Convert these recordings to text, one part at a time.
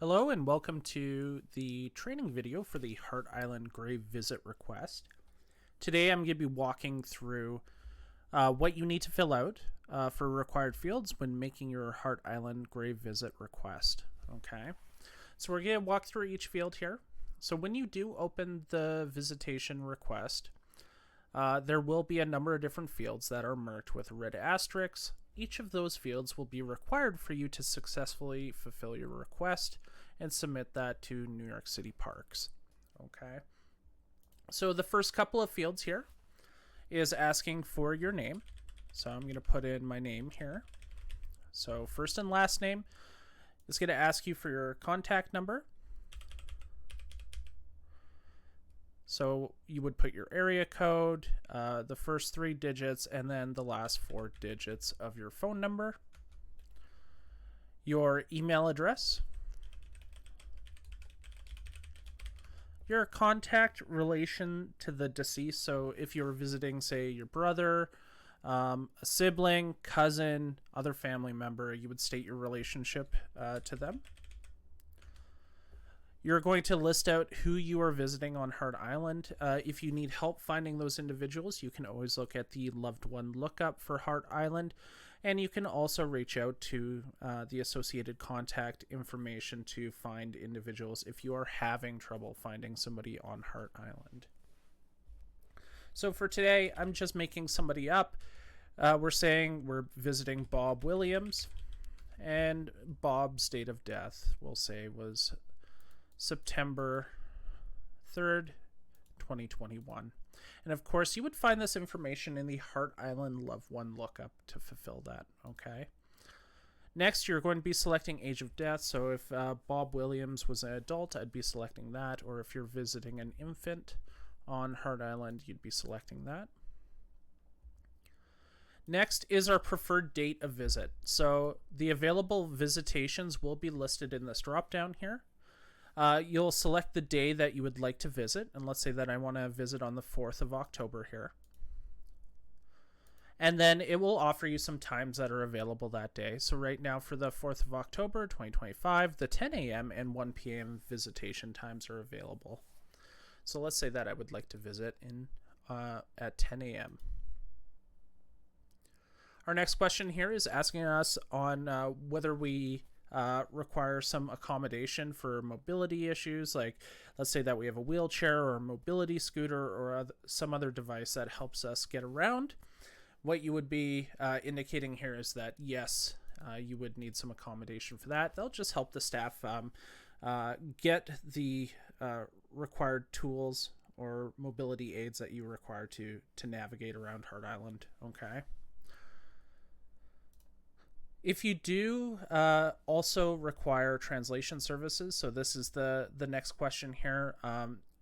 Hello and welcome to the training video for the Hart Island Grave Visit request. Today I'm going to be walking through what you need to fill out for required fields when making your Hart Island Grave Visit request. Okay, so we're going to walk through each field here. So when you do open the visitation request, there will be a number of different fields that are marked with red asterisks. Each of those fields will be required for you to successfully fulfill your request and submit that to New York City Parks. Okay. So the first couple of fields here is asking for your name. So I'm going to put in my name here. So first and last name is going to ask you for your contact number. So you would put your area code, the first 3 digits, and then the last 4 digits of your phone number, your email address, your contact relation to the deceased. So if you're visiting, say, your brother, a sibling, cousin, other family member, you would state your relationship to them. You're going to list out who you are visiting on Hart Island. If you need help finding those individuals, you can always look at the loved one lookup for Hart Island, and you can also reach out to the associated contact information to find individuals if you are having trouble finding somebody on Hart Island. So for today, I'm just making somebody up. We're saying we're visiting Bob Williams, and Bob's date of death, we'll say, was September 3rd, 2021. And of course, you would find this information in the Hart Island Loved One lookup to fulfill that, okay? Next, you're going to be selecting age of death. So if Bob Williams was an adult, I'd be selecting that. Or if you're visiting an infant on Hart Island, you'd be selecting that. Next is our preferred date of visit. So the available visitations will be listed in this drop-down here. You'll select the day that you would like to visit, and let's say that I want to visit on the 4th of October here. And then it will offer you some times that are available that day. So right now for the 4th of October, 2025, the 10 a.m. and 1 p.m. visitation times are available. So let's say that I would like to visit at 10 a.m. Our next question here is asking us on whether we require some accommodation for mobility issues, like let's say that we have a wheelchair or a mobility scooter or some other device that helps us get around. What you would be indicating here is that yes, you would need some accommodation for that. They'll just help the staff get the required tools or mobility aids that you require to navigate around Hart Island. Okay. If you do also require translation services, so this is the next question here,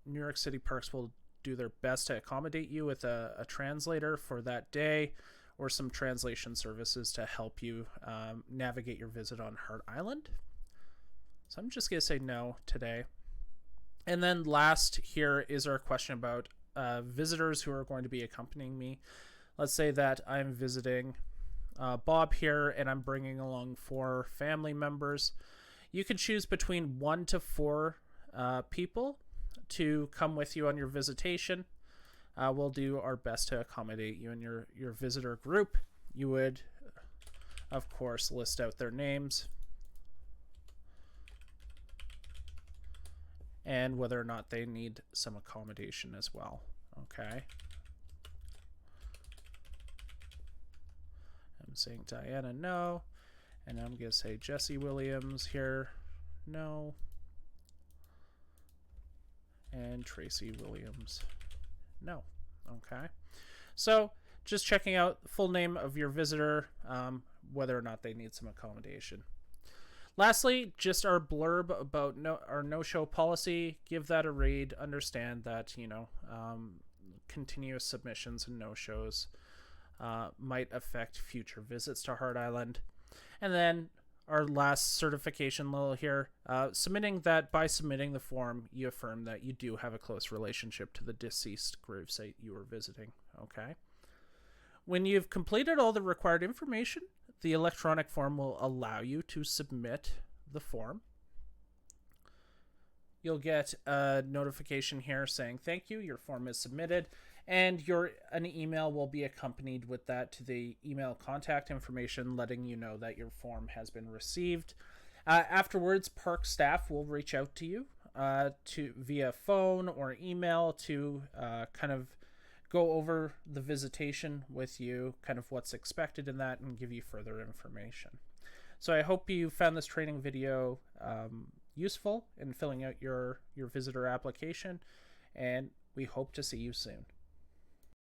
New York City Parks will do their best to accommodate you with a translator for that day or some translation services to help you navigate your visit on Hart Island. So I'm just going to say no today. And then last here is our question about visitors who are going to be accompanying me. Let's say that I'm visiting Bob here, and I'm bringing along 4 family members. You can choose between 1 to 4 people to come with you on your visitation. We'll do our best to accommodate you in your visitor group. You would, of course, list out their names and whether or not they need some accommodation as well. Okay. I'm saying Diana, no. And I'm going to say Jesse Williams here, no. And Tracy Williams, no. Okay. So just checking out the full name of your visitor, whether or not they need some accommodation. Lastly, just our blurb about our no-show policy. Give that a read. Understand that, continuous submissions and no-shows might affect future visits to Hart Island. And then our last certification level here, submitting that by submitting the form, you affirm that you do have a close relationship to the deceased gravesite you were visiting. Okay. When you've completed all the required information, the electronic form will allow you to submit the form. you'll get a notification here saying thank you, your form is submitted, and an email will be accompanied with that to the email contact information letting you know that your form has been received. Afterwards, park staff will reach out to you to via phone or email to kind of go over the visitation with you, kind of what's expected in that, and give you further information. So I hope you found this training video useful in filling out your visitor application, and we hope to see you soon.